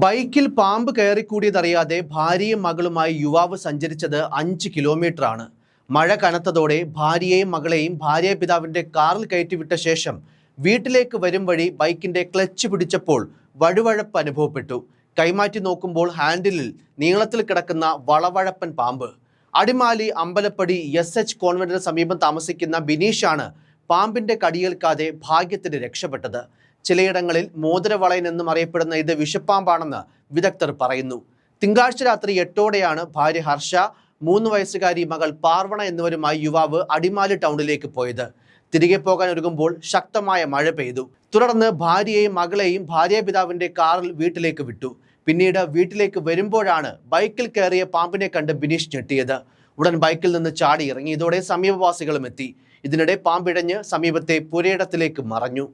ബൈക്കിൽ പാമ്പ് കയറിക്കൂടിയതറിയാതെ ഭാര്യയും മകളുമായി യുവാവ് സഞ്ചരിച്ചത് 5 കിലോമീറ്ററാണ്. മഴ കനത്തതോടെ ഭാര്യയെയും മകളെയും ഭാര്യാപിതാവിന്റെ കാറിൽ കയറ്റിവിട്ട ശേഷം വീട്ടിലേക്ക് വരും വഴി ബൈക്കിന്റെ ക്ലച്ച് പിടിച്ചപ്പോൾ വഴുവഴപ്പ് അനുഭവപ്പെട്ടു. കൈമാറ്റി നോക്കുമ്പോൾ ഹാൻഡിലിൽ നീളത്തിൽ കിടക്കുന്ന വളവഴപ്പൻ പാമ്പ്. അടിമാലി അമ്പലപ്പടി SH കോൺവെന്റിന് സമീപം താമസിക്കുന്ന ബിനീഷാണ് പാമ്പിന്റെ കടിയേൽക്കാതെ ഭാഗ്യത്തിന് രക്ഷപ്പെട്ടത്. ചിലയിടങ്ങളിൽ മോതിരവളയൻ എന്നും അറിയപ്പെടുന്ന ഇത് വിഷപ്പാമ്പാണെന്ന് വിദഗ്ധർ പറയുന്നു. തിങ്കളാഴ്ച രാത്രി 8ഓടെയാണ് ഭാര്യ ഹർഷ, 3 വയസ്സുകാരി മകൾ പാർവണ എന്നിവരുമായി യുവാവ് അടിമാലി ടൗണിലേക്ക് പോയത്. തിരികെ പോകാൻ ഒരുങ്ങുമ്പോൾ ശക്തമായ മഴ പെയ്തു. തുടർന്ന് ഭാര്യയെയും മകളെയും ഭാര്യാപിതാവിന്റെ കാറിൽ വീട്ടിലേക്ക് വിട്ടു. പിന്നീട് വീട്ടിലേക്ക് വരുമ്പോഴാണ് ബൈക്കിൽ കയറിയ പാമ്പിനെ കണ്ട് ബിനീഷ് ഞെട്ടിയത്. ഉടൻ ബൈക്കിൽ നിന്ന് ചാടി ഇറങ്ങി. ഇതോടെ സമീപവാസികളും എത്തി. ഇതിനിടെ പാമ്പിഴഞ്ഞ് സമീപത്തെ പുരയിടത്തിലേക്ക് മറഞ്ഞു.